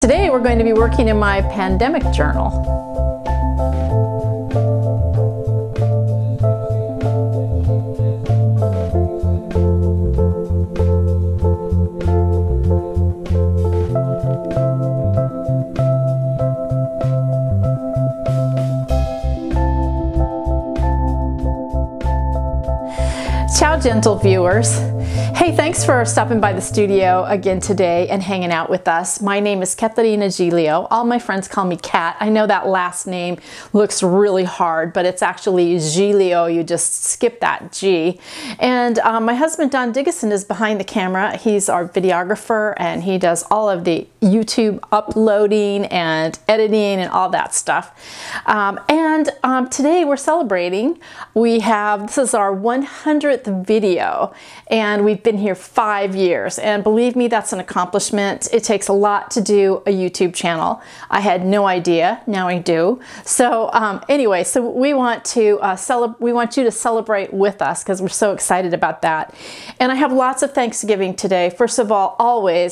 Today we're going to be working in my pandemic journal. Ciao, gentle viewers. Hey, thanks for stopping by the studio again today and hanging out with us. My name is Caterina. All my friends call me Cat. I know that last name looks really hard, but it's actually Giglio. You just skip that G. And my husband, Digison, is behind the camera. He's our videographer, and he does all of the YouTube uploading and editing and all that stuff. Today we're celebrating. This is our 100th video, and we've been here 5 years, and believe me, that's an accomplishment. It takes a lot to do a YouTube channel. I had no idea, now I do. So anyway, so we want you to celebrate with us because we're so excited about that. And I have lots of Thanksgiving today. First of all,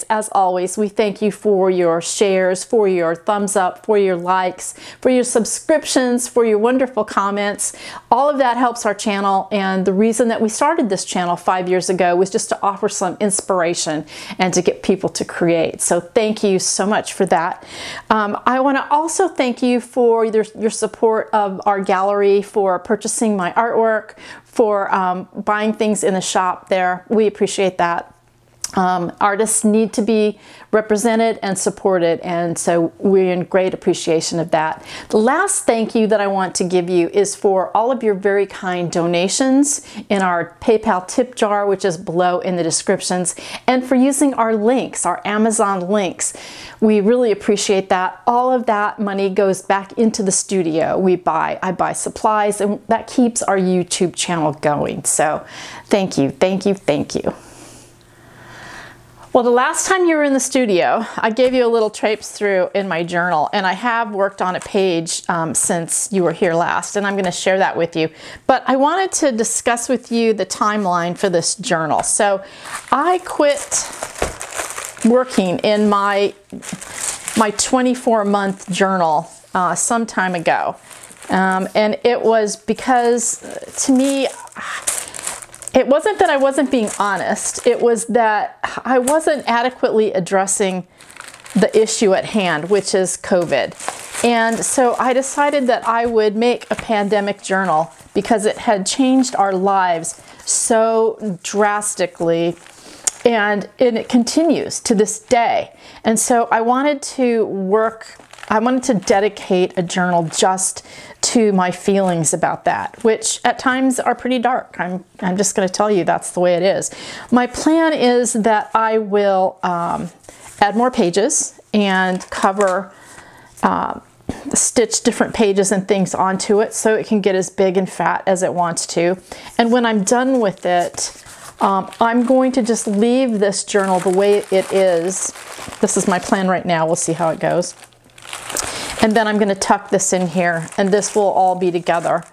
as always, we thank you for your shares, for your thumbs up, for your likes, for your subscriptions, for your wonderful comments. All of that helps our channel, and the reason that we started this channel 5 years ago was just to offer some inspiration and to get people to create. So thank you so much for that. I want to also thank you for your support of our gallery, for purchasing my artwork, for buying things in the shop there. We appreciate that. Artists need to be represented and supported, and so we're in great appreciation of that. The last thank you that I want to give you is for all of your very kind donations in our PayPal tip jar, which is below in the descriptions, and for using our links, our Amazon links. We really appreciate that. All of that money goes back into the studio. I buy supplies, and that keeps our YouTube channel going. So thank you, thank you, thank you. Well, the last time you were in the studio, I gave you a little traipse through in my journal, and I have worked on a page since you were here last, and I'm going to share that with you. But I wanted to discuss with you the timeline for this journal. So I quit working in my 24-month journal some time ago, and it was because, to me, it wasn't that I wasn't being honest, it was that I wasn't adequately addressing the issue at hand, which is COVID. And so I decided that I would make a pandemic journal because it had changed our lives so drastically, and it continues to this day. And so I wanted to dedicate a journal just to my feelings about that, which at times are pretty dark. I'm just going to tell you that's the way it is. My plan is that I will add more pages and stitch different pages and things onto it so it can get as big and fat as it wants to. And when I'm done with it, I'm going to just leave this journal the way it is. This is my plan right now. We'll see how it goes. And then I'm going to tuck this in here, and this will all be together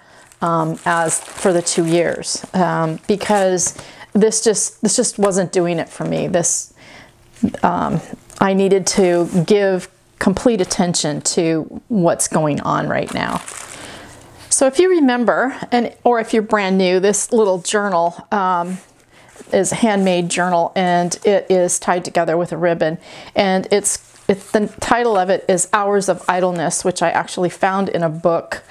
as for the 2 years, because this just wasn't doing it for me. I needed to give complete attention to what's going on right now. So if you remember, or if you're brand new, this little journal is a handmade journal, and it is tied together with a ribbon, and the title of it is Hours of Idleness, which I actually found in a book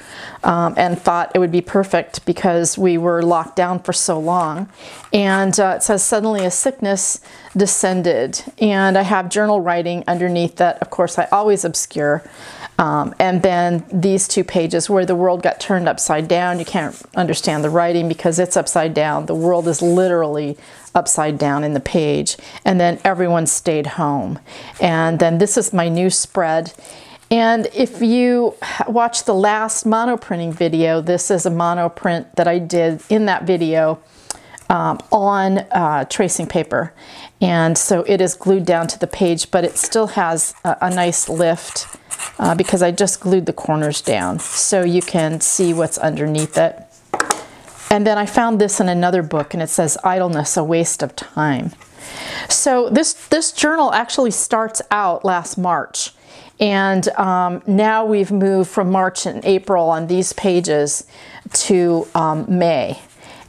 and thought it would be perfect because we were locked down for so long. And it says, suddenly a sickness descended. And I have journal writing underneath that, of course, I always obscure. And then these 2 pages where the world got turned upside down. You can't understand the writing because it's upside down. The world is literally upside down in the page. And then everyone stayed home. And then this is my new spread. And if you watch the last monoprinting video, this is a monoprint that I did in that video on tracing paper. And so it is glued down to the page, but it still has a nice lift because I just glued the corners down so you can see what's underneath it. And then I found this in another book, and it says Idleness, a Waste of Time. So this journal actually starts out last March, and now we've moved from March and April on these pages to May.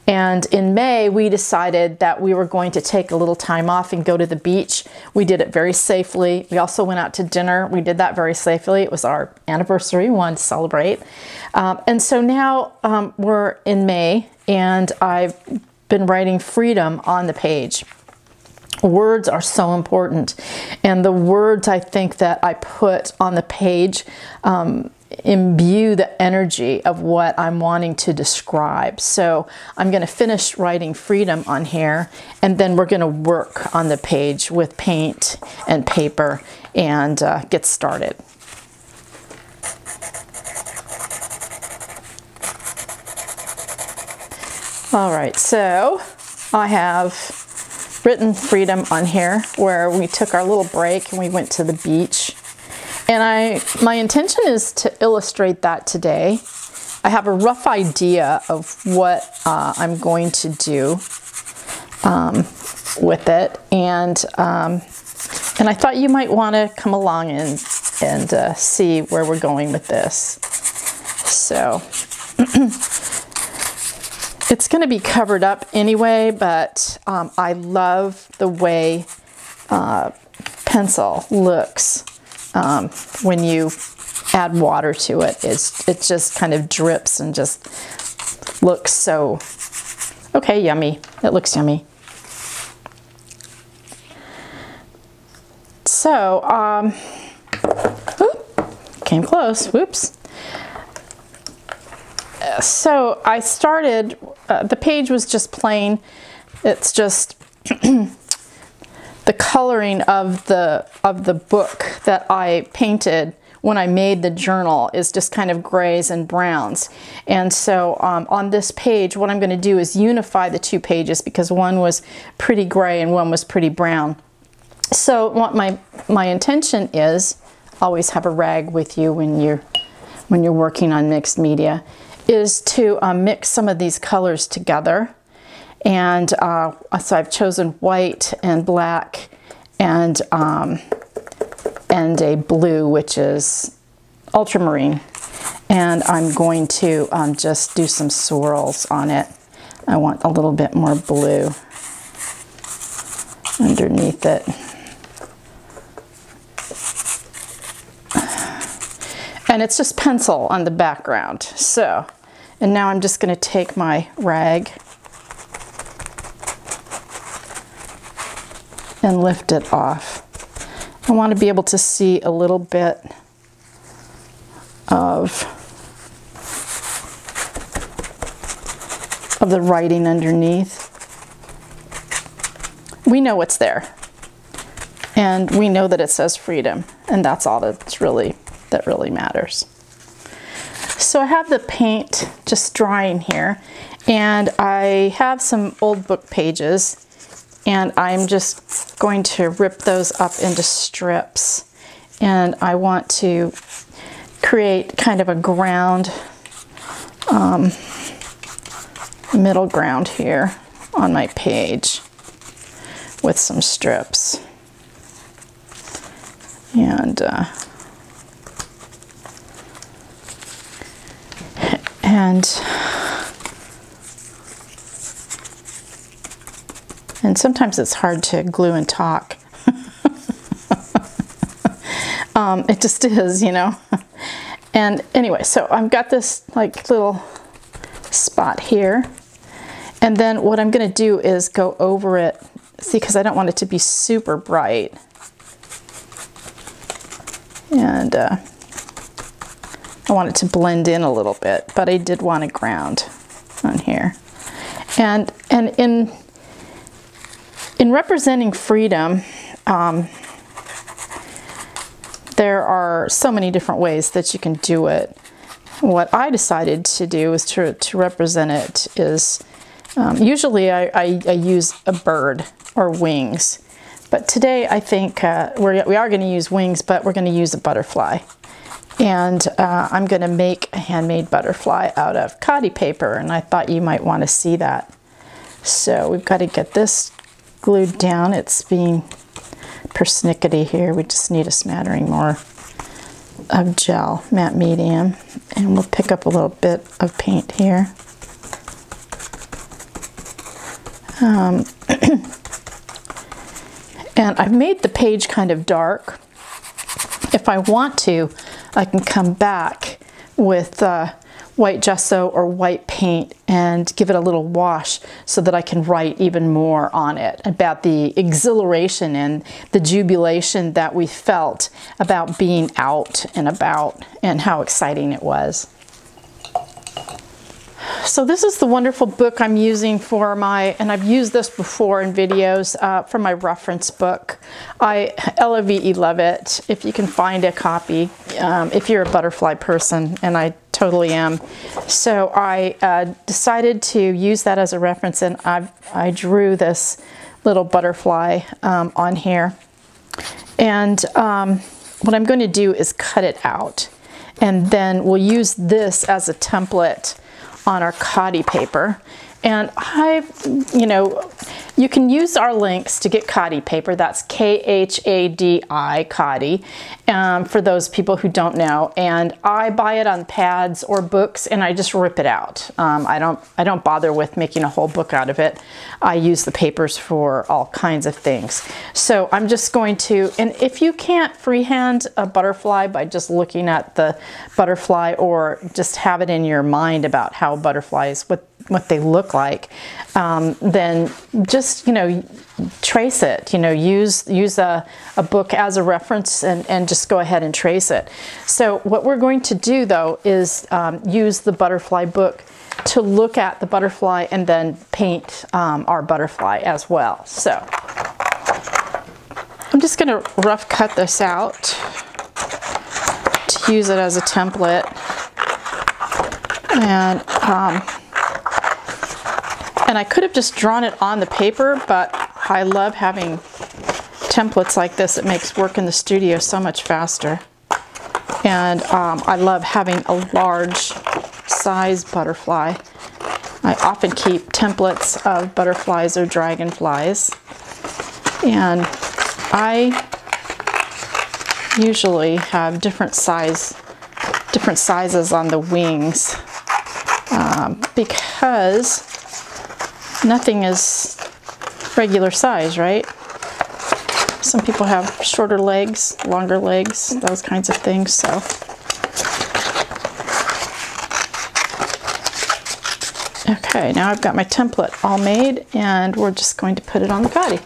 And in May, we decided that we were going to take a little time off and go to the beach. We did it very safely. We also went out to dinner. We did that very safely. It was our anniversary. We wanted to celebrate. And so now we're in May, and I've been writing freedom on the page. Words are so important. And the words I think that I put on the page imbue the energy of what I'm wanting to describe. So I'm going to finish writing freedom on here, and then we're going to work on the page with paint and paper and get started. All right, so I have written freedom on here where we took our little break and we went to the beach. And my intention is to illustrate that today. I have a rough idea of what I'm going to do with it, and I thought you might want to come along and see where we're going with this. So it's going to be covered up anyway, but I love the way pencil looks. When you add water to it, it just kind of drips and just looks so, okay, yummy. It looks yummy. So, came close, whoops. So I started, the page was just plain. It's just the coloring of the book that I painted when I made the journal is just kind of grays and browns. And so on this page, what I'm going to do is unify the two pages because one was pretty gray and one was pretty brown. So what my intention is, always have a rag with you when you're working on mixed media, is to mix some of these colors together. And so I've chosen white and black and a blue, which is ultramarine. And I'm going to just do some swirls on it. I want a little bit more blue underneath it. And it's just pencil on the background. So, and now I'm just going to take my rag and lift it off. I want to be able to see a little bit of the writing underneath. We know what's there, and we know that it says freedom, and that's all that really matters. So I have the paint just drying here, and I have some old book pages, and I'm just going to rip those up into strips. And I want to create kind of a ground, middle ground here on my page with some strips. And sometimes it's hard to glue and talk. It just is, you know. And anyway, so I've got this like little spot here. And then what I'm going to do is go over it. See, because I don't want it to be super bright. And I want it to blend in a little bit, but I did want a ground on here. And in representing freedom, there are so many different ways that you can do it. What I decided to do is to represent it is, usually I use a bird or wings. But today I think we are going to use wings, but we're going to use a butterfly. And I'm going to make a handmade butterfly out of cotton paper, and I thought you might want to see that. So we've got to get this glued down. It's being persnickety here. We just need a smattering more of gel, matte medium, and we'll pick up a little bit of paint here. And I've made the page kind of dark. If I want to, I can come back with white gesso or white paint and give it a little wash so that I can write even more on it about the exhilaration and the jubilation that we felt about being out and about and how exciting it was. So this is the wonderful book I'm using for my, and I've used this before in videos, for my reference book. I love it if you can find a copy, if you're a butterfly person, and I totally am. So I decided to use that as a reference, and I drew this little butterfly on here. And what I'm going to do is cut it out, and then we'll use this as a template on our Khadi paper. And you can use our links to get Khadi paper. That's K-H-A-D-I, Khadi, for those people who don't know. And I buy it on pads or books, and I just rip it out. I don't bother with making a whole book out of it. I use the papers for all kinds of things. So I'm just going to, and if you can't freehand a butterfly by just looking at the butterfly or just have it in your mind about how butterflies, what they look like, then just, trace it, use a book as a reference and just go ahead and trace it. So what we're going to do though is use the butterfly book to look at the butterfly and then paint our butterfly as well. So I'm just going to rough cut this out to use it as a template. And I could have just drawn it on the paper, but I love having templates like this. It makes work in the studio so much faster. And I love having a large size butterfly. I often keep templates of butterflies or dragonflies. And I usually have different sizes on the wings because nothing is regular size, right? Some people have shorter legs, longer legs, those kinds of things. So okay, now I've got my template all made, and we're just going to put it on the Khadi.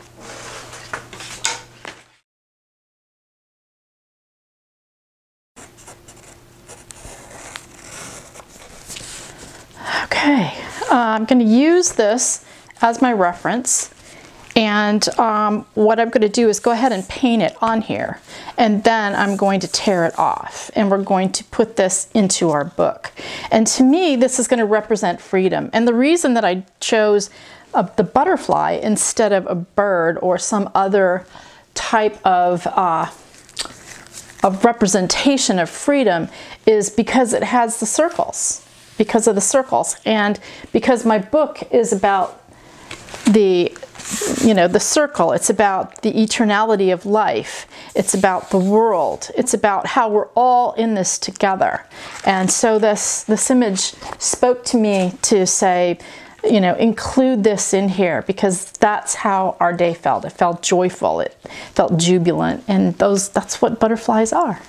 Okay, I'm going to use this as my reference, and what I'm going to do is go ahead and paint it on here, and then I'm going to tear it off, and we're going to put this into our book. And to me, this is going to represent freedom. And the reason that I chose the butterfly instead of a bird or some other type of representation of freedom is because it has the circles, because of the circles, and because my book is about the circle. It's about the eternality of life. It's about the world. It's about how we're all in this together. And so this image spoke to me to say, include this in here, because that's how our day felt. It felt joyful. It felt jubilant. And that's what butterflies are.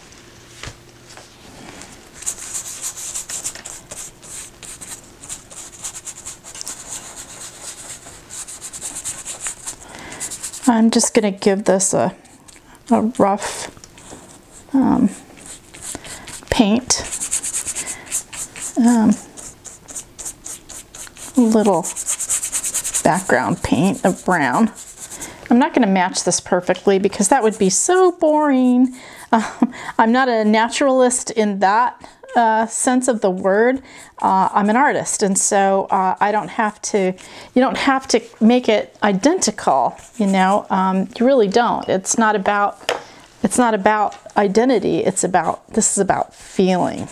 I'm just going to give this a rough paint, little background paint of brown. I'm not going to match this perfectly because that would be so boring. I'm not a naturalist in that sense of the word. I'm an artist, and so I don't have to, you don't have to make it identical, you really don't. It's not about identity. This is about feeling.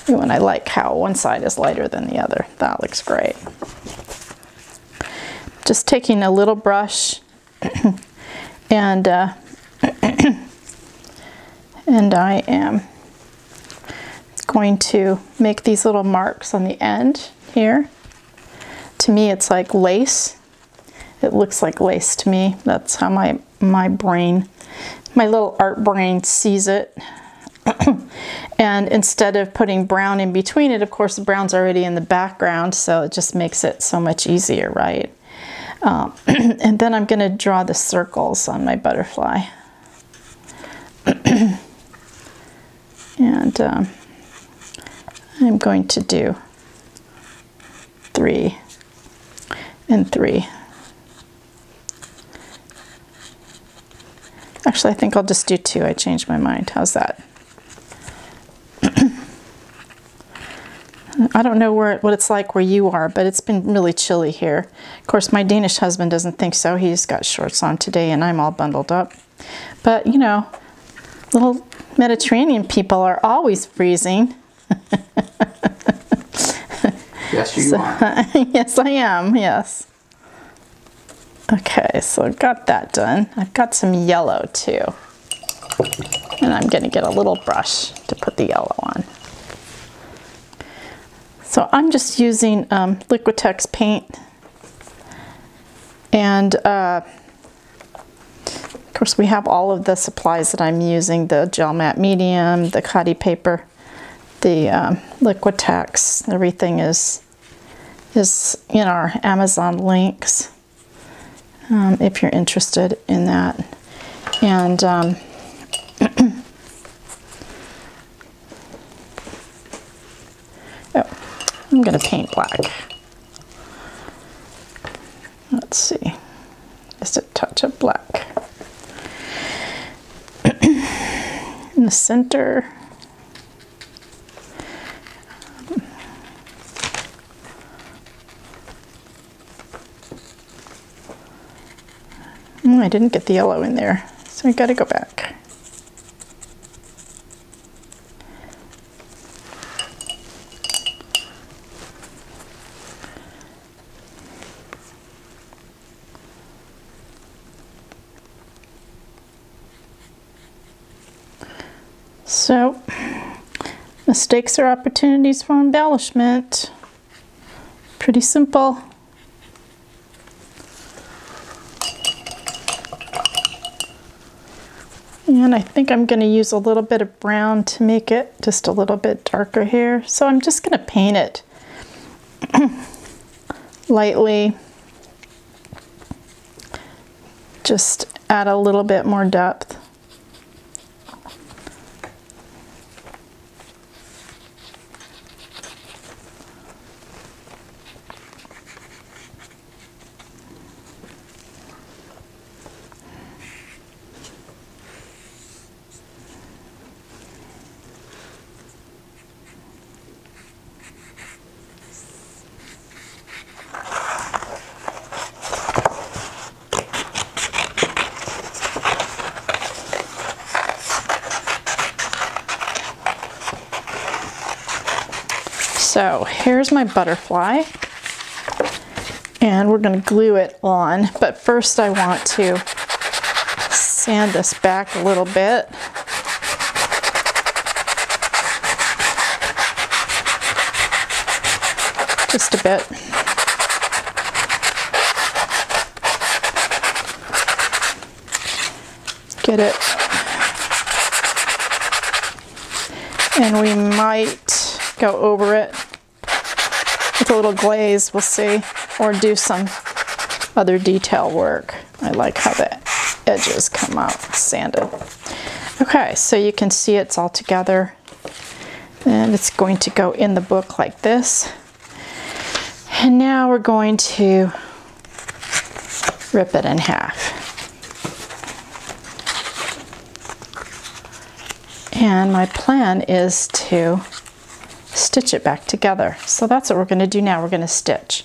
Ooh, and I like how one side is lighter than the other. That looks great. just taking a little brush and and I am going to make these little marks on the end here. To me, it's like lace. It looks like lace to me. That's how my brain, my little art brain sees it. And instead of putting brown in between it, of course, the brown's already in the background, so it just makes it so much easier, right? And then I'm going to draw the circles on my butterfly. And I'm going to do 3 and 3. Actually, I think I'll just do 2. I changed my mind. How's that? I don't know what it's like where you are, but it's been really chilly here. Of course, my Danish husband doesn't think so. He's got shorts on today, and I'm all bundled up. But, you know, little Mediterranean people are always freezing. Yes, you are. Yes, I am, yes. Okay, so I've got that done. I've got some yellow, too. And I'm going to get a little brush to put the yellow on. So I'm just using Liquitex paint, and of course we have all of the supplies that I'm using, the gel matte medium, the cotty paper, the Liquitex. Everything is in our Amazon links if you're interested in that. And I'm going to paint black. Let's see, just a touch of black in the center. I didn't get the yellow in there, so I got to go back. So, mistakes are opportunities for embellishment. Pretty simple. And I think I'm going to use a little bit of brown to make it just a little bit darker here. So I'm just going to paint it lightly. Just add a little bit more depth. So here's my butterfly, and we're going to glue it on, but first I want to sand this back a little bit. Just a bit. Get it. And we might go over it with a little glaze, we'll see, or do some other detail work. I like how the edges come out sanded. Okay, so you can see it's all together, and it's going to go in the book like this. And now we're going to rip it in half. And my plan is to stitch it back together. So that's what we're going to do now. We're going to stitch.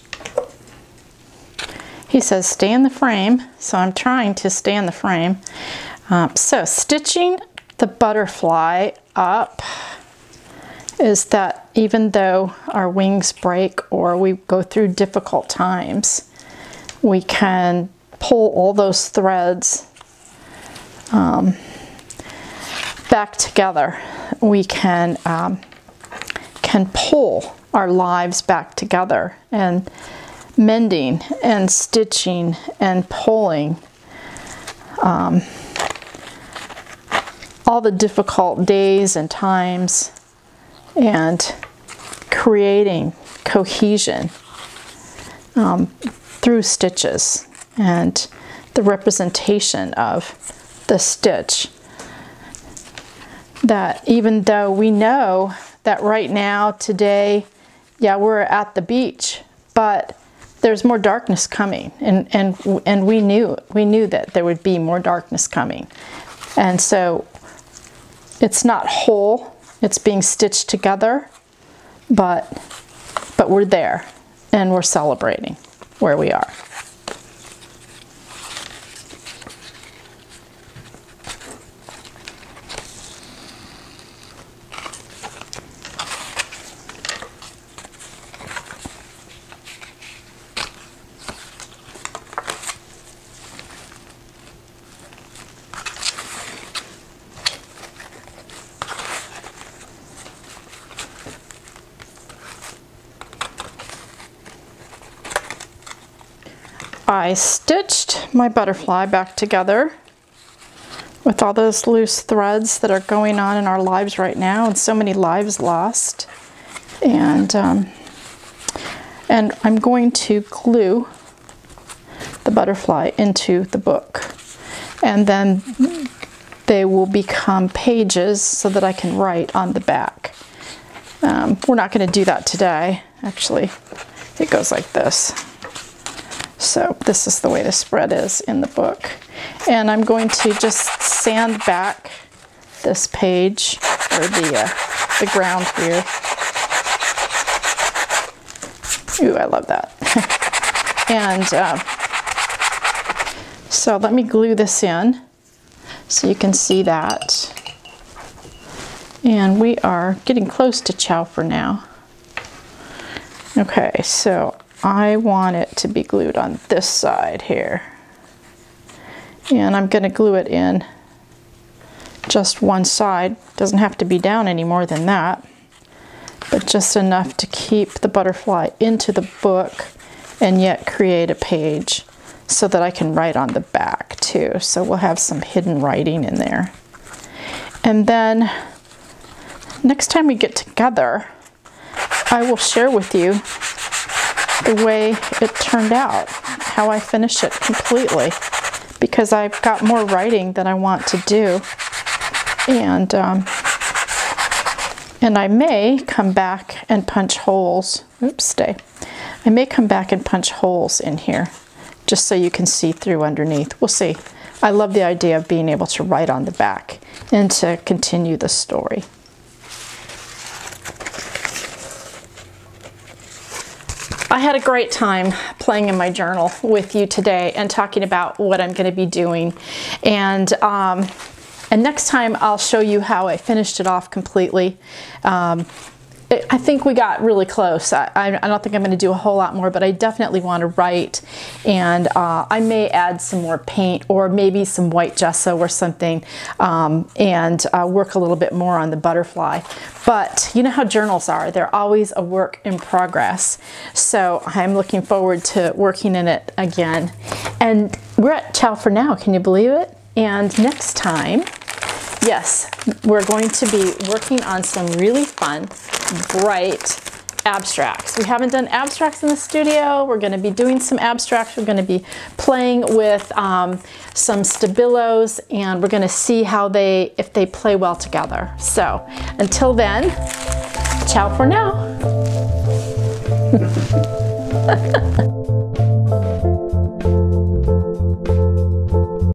He says stay in the frame, so I'm trying to stay in the frame. So stitching the butterfly up is that even though our wings break or we go through difficult times, we can pull all those threads back together. We can pull our lives back together, and mending and stitching and pulling all the difficult days and times, and creating cohesion through stitches and the representation of the stitch. That even though we know that right now, today, yeah, we're at the beach, but there's more darkness coming, and we knew that there would be more darkness coming. And so it's not whole, it's being stitched together, but we're there, and we're celebrating where we are. I stitched my butterfly back together with all those loose threads that are going on in our lives right now, and so many lives lost. And I'm going to glue the butterfly into the book, and then they will become pages so that I can write on the back. We're not going to do that today. Actually, it goes like this. So this is the way the spread is in the book. And I'm going to just sand back this page, or the ground here. Ooh, I love that. And so let me glue this in so you can see that. And we are getting close to chow for now. Okay, so I want it to be glued on this side here. And I'm going to glue it in just one side. Doesn't have to be down any more than that, but just enough to keep the butterfly into the book and yet create a page so that I can write on the back too. So we'll have some hidden writing in there. And then next time we get together, I will share with you the way it turned out, how I finished it completely, because I've got more writing that I want to do, and I may come back and punch holes. Oops, stay. I may come back and punch holes in here just so you can see through underneath. We'll see. I love the idea of being able to write on the back and to continue the story. I had a great time playing in my journal with you today and talking about what I'm going to be doing. And next time I'll show you how I finished it off completely. I think we got really close. I don't think I'm going to do a whole lot more, but I definitely want to write, and I may add some more paint or maybe some white gesso or something, and work a little bit more on the butterfly. But you know how journals are, they're always a work in progress. So I'm looking forward to working in it again. And we're at Chow for now, can you believe it? And next time, yes, we're going to be working on some really fun, bright abstracts. We haven't done abstracts in the studio. We're going to be doing some abstracts. We're going to be playing with some stabilos, and we're going to see how if they play well together. So until then, ciao for now.